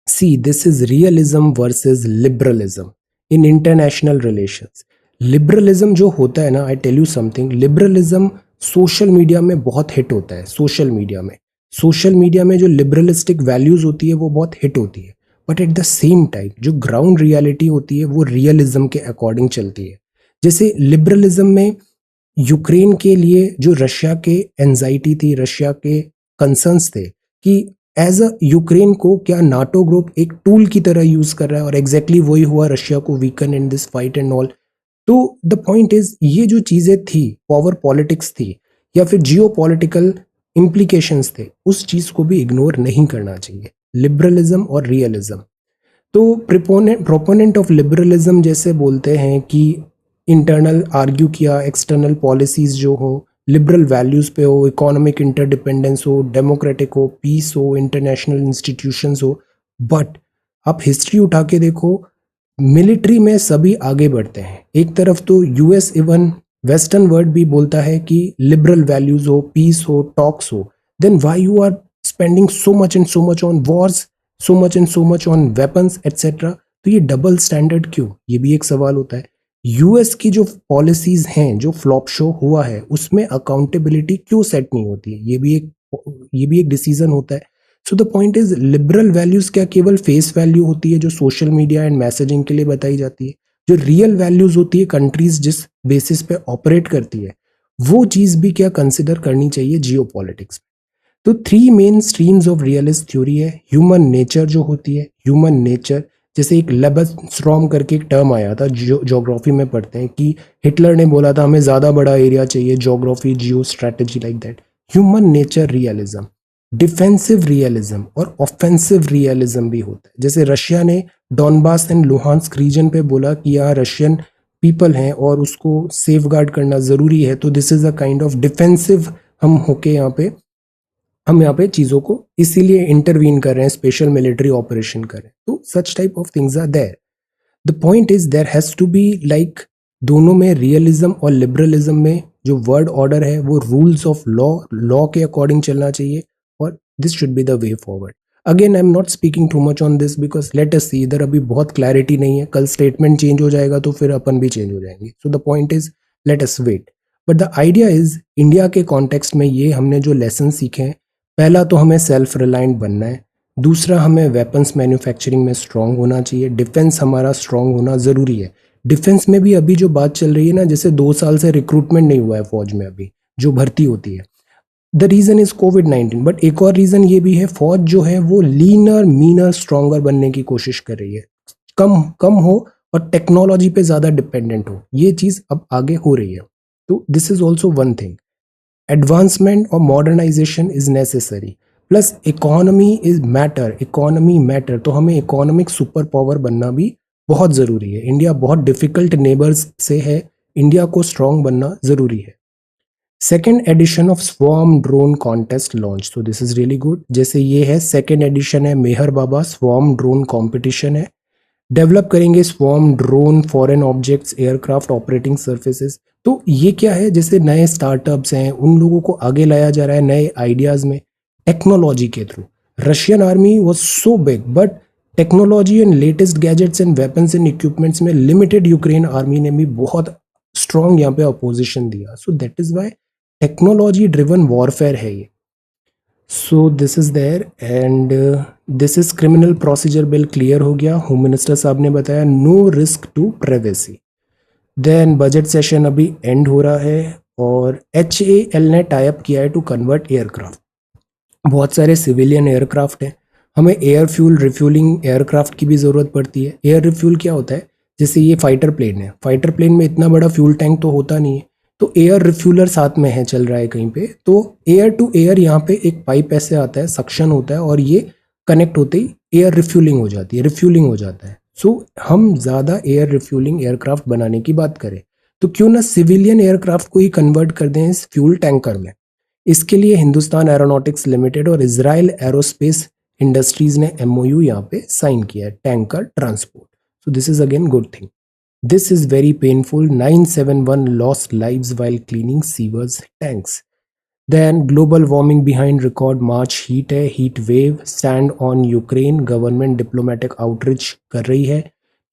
See this is realism versus liberalism in international relations. Liberalism जो होता है ना, I tell you something, liberalism social media में बहुत हिट होता है। सोशल मीडिया में जो लिबरलिस्टिक वैल्यूज होती है वो बहुत हिट होती है, but at the same time जो ग्राउंड रियलिटी होती है वो रियलिज्म के अकॉर्डिंग चलती है। जैसे लिबरलिज्म में यूक्रेन के लिए जो रशिया के एंजाइटी थी, रशिया के कंसर्न्स थे कि एज अ यूक्रेन को क्या नाटो ग्रुप एक टूल की तरह यूज कर रहा है, और एग्जैक्टली वही हुआ, रशिया को weaken in this fight and all. तो द पॉइंट इज, ये जो चीजें थी, पावर पॉलिटिक्स थी या फिर जियो पॉलिटिकल इम्प्लीकेशंस थे, उस चीज को भी इग्नोर नहीं करना चाहिए, लिबरलिज्म और रियलिज्म। तो प्रोपोनेंट ऑफ लिबरलिज्म जैसे बोलते हैं कि इंटरनल आर्ग्यू किया, एक्सटर्नल पॉलिसीज जो हो लिबरल वैल्यूज पे हो, इकोनॉमिक इंटरडिपेंडेंस हो, डेमोक्रेटिक हो, पीस हो, इंटरनेशनल इंस्टीट्यूशंस हो। बट आप हिस्ट्री उठा के देखो, मिलिट्री में सभी आगे बढ़ते हैं। एक तरफ तो यूएस इवन वेस्टर्न वर्ल्ड भी बोलता है कि लिबरल वैल्यूज हो, पीस हो, टॉक्स हो, then why you are spending so much and so much on wars, so much and so much on weapons et cetera. तो ये डबल स्टैंडर्ड क्यों, ये भी एक सवाल होता है। यूएस की जो पॉलिसीज हैं, जो फ्लॉप शो हुआ है, उसमें अकाउंटेबिलिटी क्यों सेट नहीं होती है, ये भी एक डिसीजन होता है। सो the point is, liberal values क्या केवल फेस वैल्यू होती है जो सोशल मीडिया एंड मैसेजिंग के लिए बताई जाती है? जो रियल वैल्यूज होती है, कंट्रीज जिस बेसिस पे ऑपरेट करती है, वो चीज भी क्या कंसिडर करनी चाहिए जियो पॉलिटिक्स में? तो 3 main streams of realist theory है। ह्यूमन नेचर जो होती है, ह्यूमन नेचर, जैसे एक लेबेनस्ट्रॉम करके एक टर्म आया था, ज्योग्राफी में पढ़ते हैं कि हिटलर ने बोला था हमें ज्यादा बड़ा एरिया चाहिए, geography, Jio strategy, like that. Human nature realism, defensive realism और ऑफेंसिव रियलिज्म भी होता है। जैसे रशिया ने डॉनबास एंड लुहांस्क रीजन पे बोला कि यहाँ रशियन पीपल हैं और उसको सेफगार्ड करना जरूरी है, तो this is a kind of defensive. हम यहाँ पे चीजों को इसीलिए इंटरवीन कर रहे हैं, स्पेशल मिलिट्री ऑपरेशन कर रहे हैं। तो such type of things are there. The point is there has to be like, दोनों में, रियलिज्म और लिबरलिज्म में जो वर्ड ऑर्डर है वो रूल्स ऑफ लॉ के अकॉर्डिंग चलना चाहिए, और this should be the way forward. Again I am not speaking too much on this because let us see, इधर अभी बहुत क्लैरिटी नहीं है, कल स्टेटमेंट चेंज हो जाएगा तो फिर अपन भी चेंज हो जाएंगे। So the point is, let us wait. But the idea is, India के कॉन्टेक्स्ट में ये हमने जो लेसन सीखे हैं, पहला तो हमें सेल्फ रिलायंट बनना है, दूसरा हमें वेपन्स मैन्युफैक्चरिंग में स्ट्रांग होना चाहिए, डिफेंस हमारा स्ट्रांग होना ज़रूरी है। डिफेंस में भी अभी जो बात चल रही है ना, जैसे 2 साल से रिक्रूटमेंट नहीं हुआ है फौज में, अभी जो भर्ती होती है, the reason is covid. But एक और रीज़न ये भी है, फौज जो है वो लीनर, मीनर, स्ट्रांगर बनने की कोशिश कर रही है, कम कम हो और टेक्नोलॉजी पे ज़्यादा डिपेंडेंट हो। ये चीज़ अब आगे हो रही है। तो this is also one thing. Advancement और modernisation is necessary, plus economy matter. तो हमें इकोनॉमिक सुपर पावर बनना भी बहुत ज़रूरी है। इंडिया बहुत डिफिकल्ट नेबर्स से है, इंडिया को स्ट्रांग बनना ज़रूरी है। Second edition of swarm drone contest launch, तो दिस इज रियली गुड। जैसे ये है सेकेंड एडिशन है, मेहर बाबा स्वॉर्म ड्रोन कॉम्पिटिशन है। डेवलप करेंगे swarm drone, foreign objects, aircraft, operating surfaces. तो ये क्या है, जैसे नए स्टार्टअप्स हैं, उन लोगों को आगे लाया जा रहा है नए आइडियाज में टेक्नोलॉजी के through. Russian army was so big, but technology and latest gadgets and weapons and equipments में लिमिटेड यूक्रेन आर्मी ने भी बहुत स्ट्रॉन्ग यहाँ पे अपोजिशन दिया। So that is why technology driven warfare है ये। So this is there and this is criminal procedure bill clear हो गया, होम मिनिस्टर साहब ने बताया no risk to privacy. Then budget session अभी एंड हो रहा है और HAL ने टाइप किया है टू कन्वर्ट एयरक्राफ्ट। बहुत सारे सिविलियन एयरक्राफ्ट हैं, हमें एयर फ्यूल रिफ्यूलिंग एयरक्राफ्ट की भी ज़रूरत पड़ती है। एयर रिफ्यूल क्या होता है, जैसे ये फाइटर प्लेन है, फाइटर प्लेन में इतना बड़ा फ्यूल टैंक तो होता नहीं है, तो एयर रिफ्यूलर साथ में है, चल रहा है कहीं पे, तो एयर टू एयर यहाँ पे एक पाइप ऐसे आता है, सक्शन होता है, और ये कनेक्ट होते ही एयर रिफ्यूलिंग हो जाती है, रिफ्यूलिंग हो जाता है। सो हम ज़्यादा एयर रिफ्यूलिंग एयरक्राफ्ट बनाने की बात करें तो क्यों ना सिविलियन एयरक्राफ्ट को ही कन्वर्ट कर दें इस फ्यूल टैंकर में। इसके लिए हिंदुस्तान एरोनॉटिक्स लिमिटेड और इजराइल एरोस्पेस इंडस्ट्रीज ने एमओयू यहाँ पे साइन किया है, tanker transport. So this is again good thing. This is very painful. 971 lost lives while cleaning sewers tanks. Then global warming behind record March heat है, heat wave. Stand on Ukraine, government diplomatic outreach कर रही है.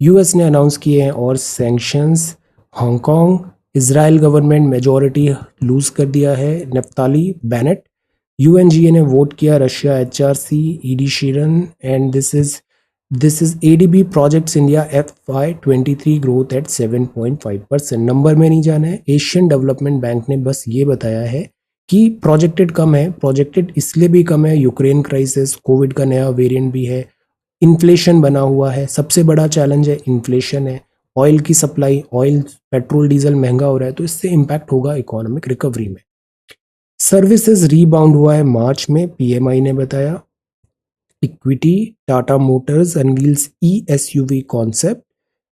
US ने announce किए हैं और sanctions. Hong Kong, Israel government majority lose कर दिया है. Naftali Bennett. यूएनजीए ने वोट किया Russia HRC, ED Sheeran. And this is ADB projects India FY23 growth at 7.5%. Number में नहीं जाना है. एशियन डेवलपमेंट बैंक ने बस ये बताया है कि प्रोजेक्टेड कम है. प्रोजेक्टेड इसलिए भी कम है, यूक्रेन क्राइसिस, कोविड का नया वेरिएंट भी है, इन्फ्लेशन बना हुआ है. सबसे बड़ा चैलेंज है इन्फ्लेशन है. ऑयल की सप्लाई, ऑयल पेट्रोल डीजल महंगा हो रहा है, तो इससे इम्पैक्ट होगा इकोनॉमिक रिकवरी में. सर्विसेज रीबाउंड हुआ है मार्च में, पीएमआई ने बताया. Equity, Tata Motors unveils ESUV concept.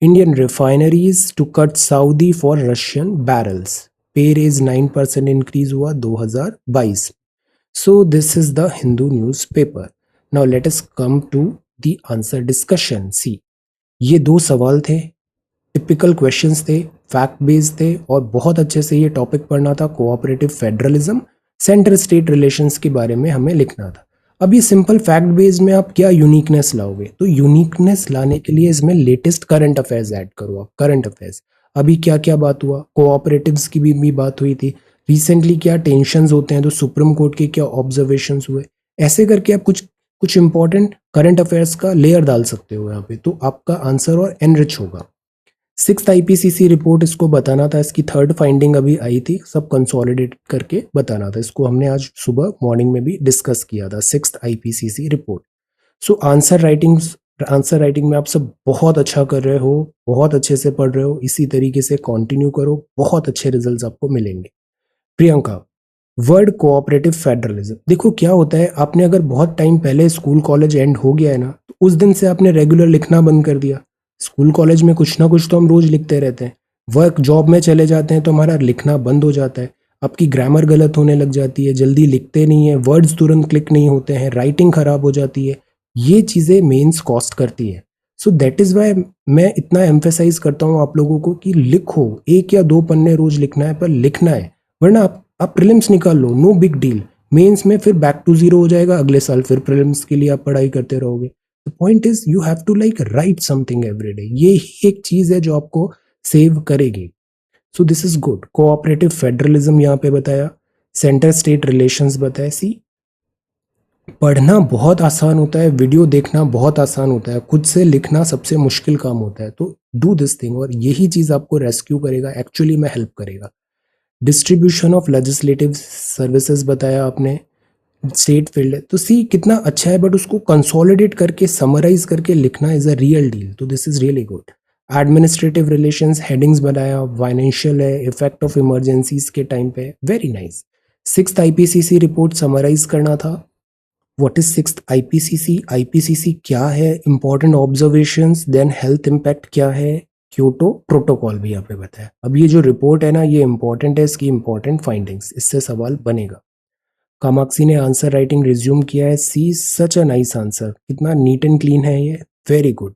Indian refineries to cut Saudi for Russian barrels. Pay raise 9% increase हुआ 2022. So this is the Hindu newspaper. Now let us come to the answer discussion. See, ये 2 सवाल थे, typical questions थे, fact based थे, और बहुत अच्छे से ये टॉपिक पढ़ना था. Cooperative federalism, centre state relations के बारे में हमें लिखना था. अब ये सिंपल फैक्ट बेस्ड में आप क्या यूनिकनेस लाओगे? तो यूनिकनेस लाने के लिए इसमें लेटेस्ट करंट अफेयर्स ऐड करो. आप करंट अफेयर्स, अभी क्या क्या बात हुआ, कोऑपरेटिव्स की भी बात हुई थी, रिसेंटली क्या टेंशंस होते हैं, तो सुप्रीम कोर्ट के क्या ऑब्जर्वेशंस हुए, ऐसे करके आप कुछ कुछ इंपॉर्टेंट करंट अफेयर्स का लेयर डाल सकते हो यहाँ पे, तो आपका आंसर और एनरिच होगा. 6th IPCC रिपोर्ट, इसको बताना था. इसकी 3rd फाइंडिंग अभी आई थी, सब कंसोलिडेट करके बताना था. इसको हमने आज सुबह मॉर्निंग में भी डिस्कस किया था, 6th IPCC report. So answer writing में आप सब बहुत अच्छा कर रहे हो, बहुत अच्छे से पढ़ रहे हो. इसी तरीके से कंटिन्यू करो, बहुत अच्छे रिजल्ट्स आपको मिलेंगे. Priyanka, word cooperative federalism. देखो क्या होता है, आपने अगर बहुत टाइम पहले स्कूल कॉलेज एंड हो गया है ना, तो उस दिन से आपने रेगुलर लिखना बंद कर दिया. स्कूल कॉलेज में कुछ ना कुछ तो हम रोज लिखते रहते हैं. वर्क जॉब में चले जाते हैं तो हमारा लिखना बंद हो जाता है. आपकी ग्रामर गलत होने लग जाती है, जल्दी लिखते नहीं है, वर्ड्स तुरंत क्लिक नहीं होते हैं, राइटिंग खराब हो जाती है. ये चीज़ें मेंस कॉस्ट करती है. सो दैट इज़ वाई मैं इतना एम्फेसाइज करता हूँ आप लोगों को कि लिखो. 1 या 2 पन्ने रोज लिखना है, पर लिखना है. वरना आप प्रीलिम्स निकाल लो, नो बिग डील. मेंस में फिर बैक टू जीरो हो जाएगा, अगले साल फिर प्रीलिम्स के लिए आप पढ़ाई करते रहोगे. The point is you have to like write something every day. ये ही एक चीज है जो आपको सेव करेगी. So this is good. Cooperative federalism यहाँ पे बताया, सेंटर स्टेट रिलेशंस बताया. सी, पढ़ना बहुत आसान होता है, वीडियो देखना बहुत आसान होता है, खुद से लिखना सबसे मुश्किल काम होता है. तो डू दिस थिंग, और यही चीज आपको रेस्क्यू करेगा, एक्चुअली में हेल्प करेगा. डिस्ट्रीब्यूशन ऑफ लेजिस्लेटिव सर्विसेज बताया आपने, स्टेट फील्ड है. तो सी कितना अच्छा है, बट उसको कंसोलिडेट करके समराइज करके लिखना इज अ रियल डील. तो this is really good. Administrative relations headings बनाया, फाइनेंशियल है, इफेक्ट ऑफ इमरजेंसीज के टाइम पे, very nice. 6th IPCC report summarise करना था. What is 6th IPCC? IPCC क्या है, important observations, then health impact क्या है, क्योटो प्रोटोकॉल भी यहाँ पे बताया. अब ये जो रिपोर्ट है ना, ये इंपॉर्टेंट है, इसकी इंपॉर्टेंट फाइंडिंग्स, इससे सवाल बनेगा. कामाक्षी ने आंसर राइटिंग रिज्यूम किया है. सी, सच अ नाइस आंसर. कितना नीट एंड क्लीन है ये, very good.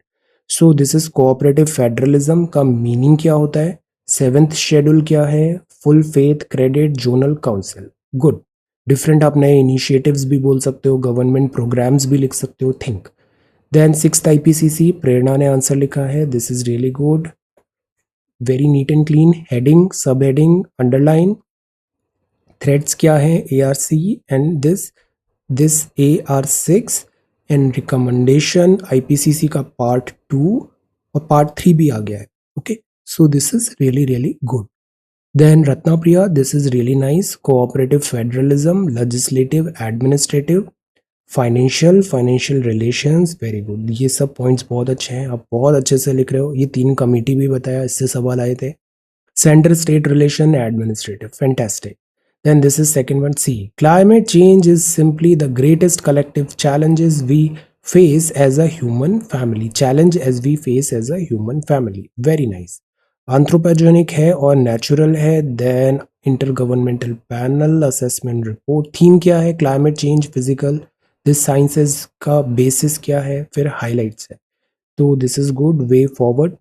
So this is cooperative federalism का मीनिंग क्या होता है, 7th शेड्यूल क्या है, full faith credit zonal council. Good. Different आप नए इनिशिएटिव्स भी बोल सकते हो, गवर्नमेंट प्रोग्राम्स भी लिख सकते हो. थिंक. देन 6th IPCC, प्रेरणा ने आंसर लिखा है. This is really good, very neat and clean. Heading, sub heading, underline. Threats क्या है, ARC and this AR6 and recommendation IPCC का पार्ट 2 और पार्ट 3 भी आ गया है. Okay, so this is really really good. Then Ratnapriya, this is really nice. Cooperative federalism, legislative, administrative, financial relations, very good. ये सब पॉइंट्स बहुत अच्छे हैं, आप बहुत अच्छे से लिख रहे हो. ये 3 कमेटी भी बताया, इससे सवाल आए थे. Centre state relation, administrative, fantastic. Then this is second one. C. Climate change is simply the greatest collective challenges we face as a human family. Challenge as we face as a human family. Very nice. Anthropogenic है और natural है. Then inter governmental panel assessment report, theme क्या है, climate change physical, this sciences का basis क्या है, फिर highlights है। तो this is good way forward.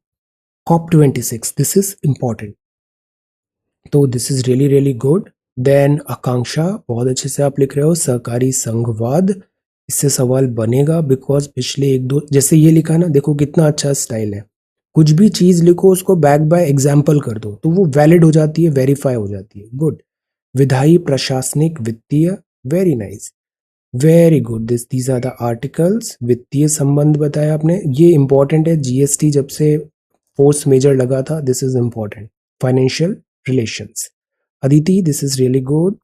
COP26, this is important, तो this is really really good. Then Akanksha, बहुत अच्छे से आप लिख रहे हो, सहकारी संघवाद, इससे सवाल बनेगा बिकॉज पिछले एक दो, जैसे ये लिखा ना, देखो कितना अच्छा स्टाइल है, कुछ भी चीज लिखो उसको बैक बाय एग्जाम्पल कर दो तो वो वैलिड हो जाती है, वेरीफाई हो जाती है, गुड। विधायी, प्रशासनिक, वित्तीय, very nice, very good, this these are the articles. वित्तीय संबंध बताया आपने, ये इंपॉर्टेंट है, जीएसटी जब से फोर्स मेजर लगा था, this is important. Financial relations, Aditi, this is really good.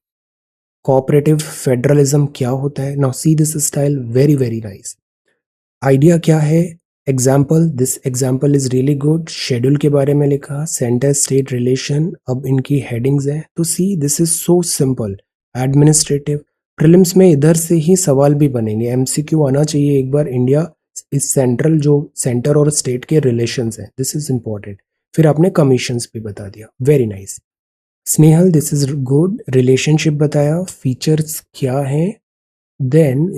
Cooperative federalism क्या होता है, now see this style, very very nice. Idea क्या है, example, this example is really good. Schedule के बारे में लिखा, सेंटर स्टेट रिलेशन, अब इनकी हेडिंग्स हैं, तो सी this is so simple. Administrative, prelims में इधर से ही सवाल भी बनेंगे, एमसीक्यू आना चाहिए एक बार, इंडिया इस सेंट्रल, जो सेंटर और स्टेट के रिलेशंस हैं, दिस इज इंपॉर्टेंट। फिर आपने कमीशंस भी बता दिया, very nice. Snehal, this is good, relationship बताया, फीचर्स क्या है। देन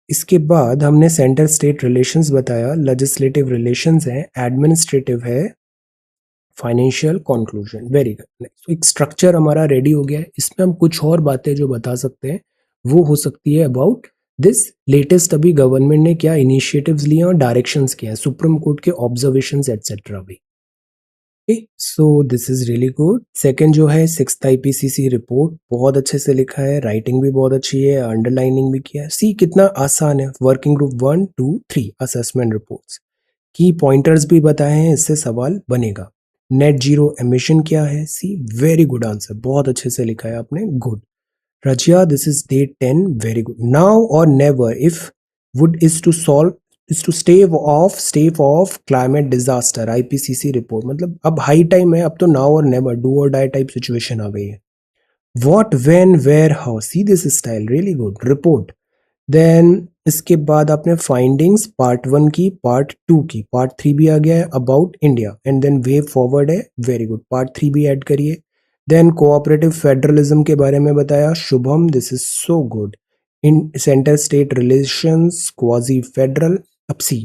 इसके बाद हमने सेंटर स्टेट रिलेशंस बताया, लेजिस्लेटिव रिलेशंस है, एडमिनिस्ट्रेटिव है, फाइनेंशियल कंक्लूजन, वेरी गुड। तो एक स्ट्रक्चर हमारा रेडी हो गया है, इसमें हम कुछ और बातें जो बता सकते हैं वो हो सकती है अबाउट दिस लेटेस्ट, अभी गवर्नमेंट ने क्या इनिशिएटिव्स लिए और डायरेक्शंस किए हैं, सुप्रीम कोर्ट के ऑब्जर्वेशंस एटसेट्रा भी। सो this is really good. Second जो है सिक्स्थ आईपीसीसी रिपोर्ट, बहुत अच्छे से लिखा है, राइटिंग भी बहुत अच्छी है, अंडरलाइनिंग भी किया है, सी कितना आसान है। वर्किंग ग्रुप 1 2 3 असेसमेंट रिपोर्ट्स, की पॉइंटर्स भी बताए हैं, इससे सवाल बनेगा। नेट जीरो एमिशन क्या है, सी वेरी गुड आंसर, बहुत अच्छे से लिखा है आपने, good. Razia, this is day 10, very good. Now or never, if would is to solve, is to stave off climate disaster, IPCC report, मतलब अब हाई टाइम है, अब तो now or never, do or die type situation आ गई है। What, when, where, how, see this style, really good, report. Then इसके बाद आपने फाइंडिंग्स पार्ट 1 की, पार्ट 2 की, पार्ट 3 भी आ गया है, about India, and then way forward है, वेरी गुड, पार्ट 3 भी ऐड करिए। देन कोऑपरेटिव फेडरलिज्म के बारे में बताया, Shubham, this is so good. In centre state relations, quasi federal, अब सी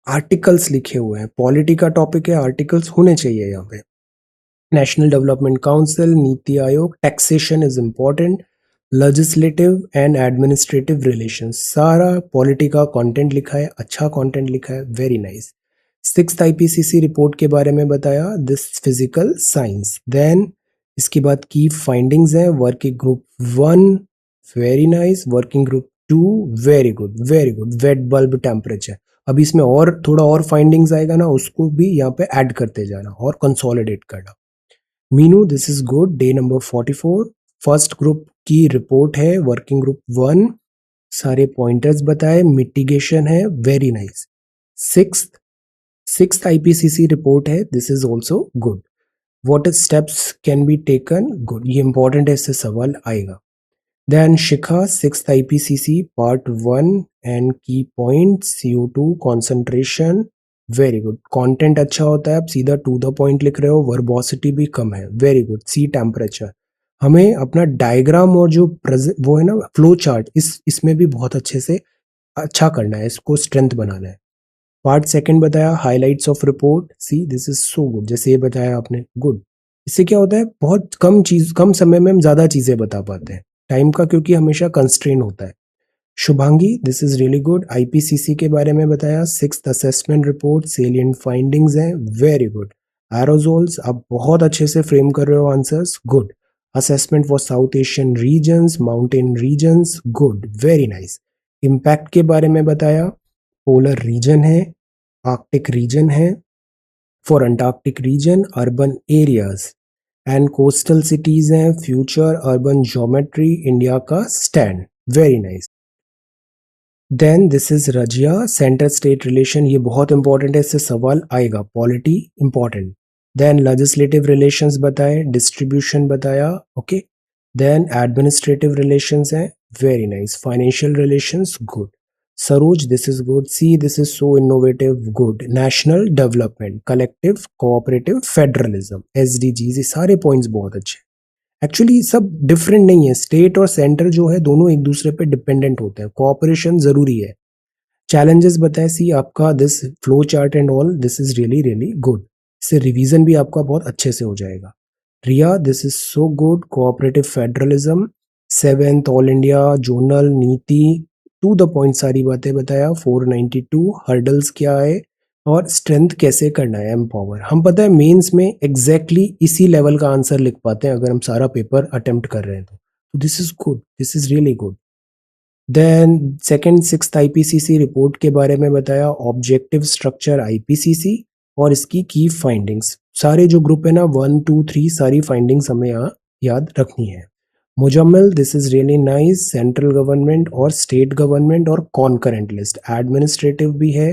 आर्टिकल्स लिखे हुए हैं, पॉलिटी का टॉपिक है, आर्टिकल्स होने चाहिए यहाँ पे। National development council, NITI Aayog, taxation is important, legislative and administrative relations, सारा पॉलिटी का कंटेंट लिखा है, अच्छा कंटेंट लिखा है, very nice. Sixth IPCC report के बारे में बताया, दिस फिजिकल साइंस। देन इसके बाद की फाइंडिंग्स है, working group 1, very nice, working group 2, very good very good, wet bulb temperature, अब इसमें और थोड़ा और फाइंडिंग्स आएगा ना, उसको भी यहाँ पे ऐड करते जाना और कंसोलिडेट करना। Meenu, this is good, day number 44, first group की रिपोर्ट है, वर्किंग ग्रुप 1, सारे पॉइंटर्स बताए, मिटिगेशन है, very nice. Sixth sixth IPCC report है, this is also good. What steps can be taken, good, ये इंपॉर्टेंट है, इससे सवाल आएगा। Then Shikha, sixth IPCC part 1 and key point, CO2 concentration, very good, content अच्छा होता है, आप सीधा टू द पॉइंट लिख रहे हो, वर्बोसिटी भी कम है, वेरी गुड। सी टेम्परेचर, हमें अपना डायग्राम और जो वो है ना फ्लो चार्ट, इसमें भी बहुत अच्छे से अच्छा करना है, इसको स्ट्रेंथ बनाना है। पार्ट 2 बताया, highlights of report, C this is so good, जैसे ये बताया आपने, गुड। इससे क्या होता है, बहुत कम समय में हम ज्यादा चीजें बता पाते हैं, टाइम का क्योंकि हमेशा कंस्ट्रेन होता है। Shubhangi, this is really good, IPCC के बारे में बताया, sixth assessment report, salient findings हैं, वेरी गुड। एरोजोल्स, आप बहुत अच्छे से फ्रेम कर रहे हो answers, good. Assessment for South Asian regions, mountain regions, good, very nice. Impact के बारे में बताया, पोलर रीजन है, आर्कटिक रीजन है, for Antarctic region, urban areas and coastal cities हैं, फ्यूचर अर्बन ज्योमेट्री, इंडिया का stand, very nice. Then this is Razia, centre state relation, ये बहुत इंपॉर्टेंट है, इससे सवाल आएगा, polity important. Then legislative relations बताए, डिस्ट्रीब्यूशन बताया, ओके। देन एडमिनिस्ट्रेटिव रिलेशंस है, very nice. Financial relations, good. Saroj this is good, see this is so innovative, good. National development, collective cooperative federalism, SDGs, ये सारे points बहुत अच्छे। Actually सब different नहीं है, स्टेट और सेंटर जो है दोनों एक दूसरे पे डिपेंडेंट होते हैं, कोऑपरेशन जरूरी है। चैलेंजेस बताए सी आपका, this flow chart and all, this is really really good. इससे रिवीजन भी आपका बहुत अच्छे से हो जाएगा। Riya this is so good, cooperative federalism, seventh all India zonal NITI, to the point सारी बातें बताया। 492 हर्डल्स क्या है और स्ट्रेंथ कैसे करना है, एम्पावर। हम पता है मेंस में एग्जैक्टली इसी लेवल का आंसर लिख पाते हैं अगर हम सारा पेपर अटेम्प्ट कर रहे हैं तो this is good, this is really good. Then second sixth IPCC report के बारे में बताया, ऑब्जेक्टिव स्ट्रक्चर आईपीसीसी और इसकी की फाइंडिंग्स। सारे जो ग्रुप है ना 1 2 3 सारी फाइंडिंग्स हमें यहाँ याद रखनी है। Muzammil this is really nice, central government और स्टेट गवर्नमेंट और कॉन्करेंट लिस्ट, एडमिनिस्ट्रेटिव भी है,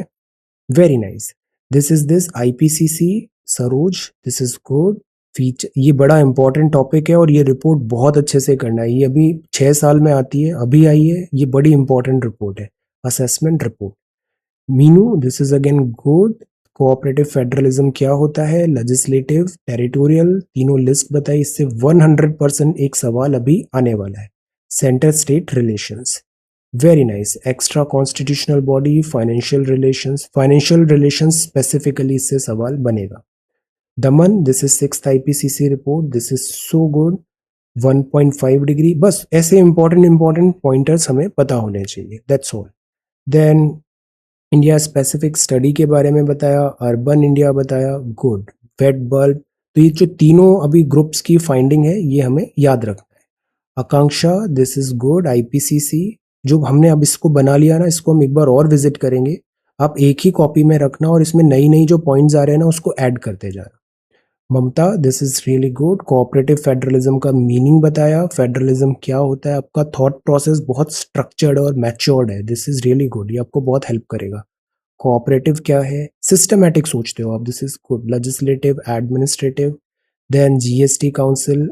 very nice. This is this IPCC, Saroj this is good. Feature, ये बड़ा इंपॉर्टेंट टॉपिक है और ये रिपोर्ट बहुत अच्छे से करना है, ये अभी 6 साल में आती है, अभी आई है, ये बड़ी इंपॉर्टेंट रिपोर्ट है, assessment report. Meenu this is again good. Cooperative federalism क्या होता है, लेजिस्लेटिव, टेरिटोरियल, तीनों लिस्ट बताई, इससे 100% एक सवाल अभी आने वाला है। Centre state relations, very nice. Extra constitutional body, financial relations specifically इससे सवाल बनेगा। Daman this is sixth IPCC report, this is so good. 1.5 degree, बस ऐसे इंपॉर्टेंट पॉइंटर्स हमें पता होने चाहिए, that's all. Then India specific study के बारे में बताया, अर्बन इंडिया बताया, गुड। वेट बल्ब, तो ये जो तीनों अभी ग्रुप्स की फाइंडिंग है ये हमें याद रखना है। आकांक्षा दिस इज गुड, आईपीसीसी, जो हमने अब इसको बना लिया ना, इसको हम एक बार और विजिट करेंगे, आप एक ही कॉपी में रखना और इसमें नई नई जो पॉइंट्स आ रहे हैं ना उसको ऐड करते जाना। Mamta this is really good, cooperative federalism का मीनिंग बताया, फेडरलिज्म क्या होता है, आपका थॉट प्रोसेस बहुत स्ट्रक्चर्ड और मैच्योर्ड है, दिस इज रियली गुड, ये आपको बहुत हेल्प करेगा। कोऑपरेटिव क्या है, सिस्टमैटिक सोचते हो आप, this is good. Legislative, administrative, then GST council,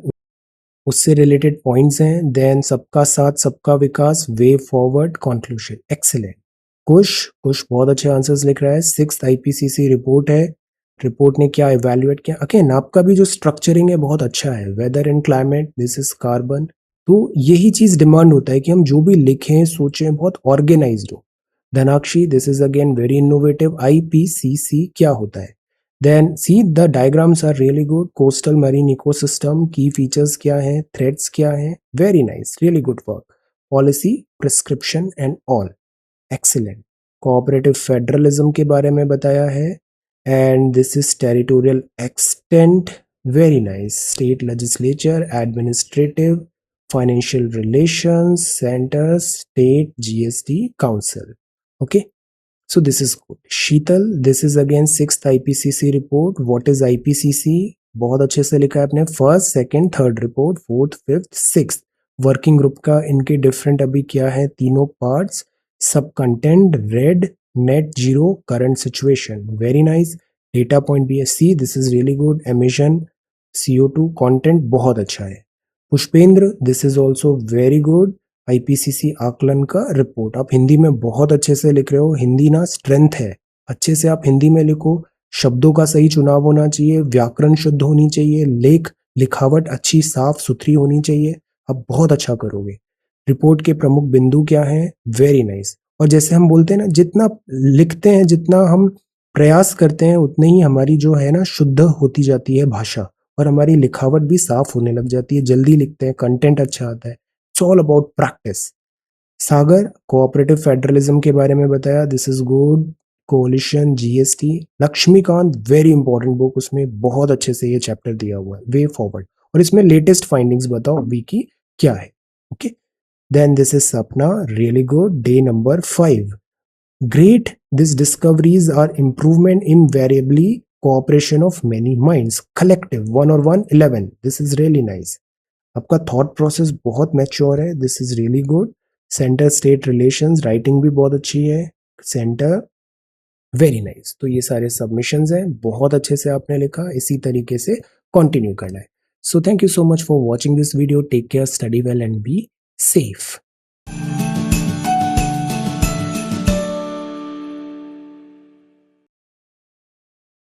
उससे रिलेटेड पॉइंट्स हैं। देन सबका साथ सबका विकास, way forward, conclusion, excellent. Kush Kush बहुत अच्छे आंसर्स लिख रहा है। सिक्स्थ आईपीसीसी रिपोर्ट है, रिपोर्ट ने क्या इवैल्यूएट किया, अगेन आपका भी जो स्ट्रक्चरिंग है बहुत अच्छा है। Weather and climate, this is carbon. तो यही चीज डिमांड होता है कि हम जो भी लिखें सोचें बहुत ऑर्गेनाइज्ड हो। Dhanakshi this is again very innovative, IPCC क्या होता है। Then see the diagrams are really good, coastal marine ecosystem, key features क्या हैं, थ्रेड्स क्या हैं, very nice, really good work. Policy, prescription and all, excellent. Cooperative federalism के बारे में बताया है, and this is territorial extent, very nice. State legislature, administrative, financial relations, centre state GST council, okay. So this is good. Sheetal, this is again sixth IPCC report. What is IPCC? बहुत अच्छे से लिखा है आपने, first second third report, fourth fifth sixth working group का, इनके different अभी क्या है, तीनों पार्ट्स, सब content, red, net zero, current situation, very nice. Data point भी है, see this is really good. Emission, CO2 content बहुत अच्छा है। Pushpendra this is also very good, IPCC आकलन का रिपोर्ट। आप हिंदी में बहुत अच्छे से लिख रहे हो, हिंदी ना स्ट्रेंथ है, अच्छे से आप हिंदी में लिखो, शब्दों का सही चुनाव होना चाहिए, व्याकरण शुद्ध होनी चाहिए, लिखावट अच्छी साफ सुथरी होनी चाहिए, आप बहुत अच्छा करोगे। रिपोर्ट के प्रमुख बिंदु क्या हैं, वेरी नाइस। और जैसे हम बोलते हैं ना, जितना लिखते हैं, जितना हम प्रयास करते हैं, उतने ही हमारी जो है ना शुद्ध होती जाती है भाषा, और हमारी लिखावट भी साफ होने लग जाती है, जल्दी लिखते हैं, कंटेंट अच्छा आता है। It's all about practice. Sagar, cooperative federalism के बारे में बताया, this is good. Coalition, GST. Laxmikanth, very important book, उसमें बहुत अच्छे से ये चैप्टर दिया हुआ है, वे फॉरवर्ड, और इसमें लेटेस्ट फाइंडिंग्स बताओ अभी की क्या है, okay. Then this is Sapna, really good, day number 5, great. This discoveries are improvement invariably, cooperation of many minds, collective, 1 और 1 11, दिस इज रियली नाइस। आपका थॉट प्रोसेस बहुत मैच्योर है, this is really good. Centre state relations, writing भी बहुत अच्छी है, centre, very nice. तो ये सारे सबमिशंस हैं, बहुत अच्छे से आपने लिखा, इसी तरीके से कंटिन्यू करना है। So thank you so much for watching this video, take care, study well and be safe.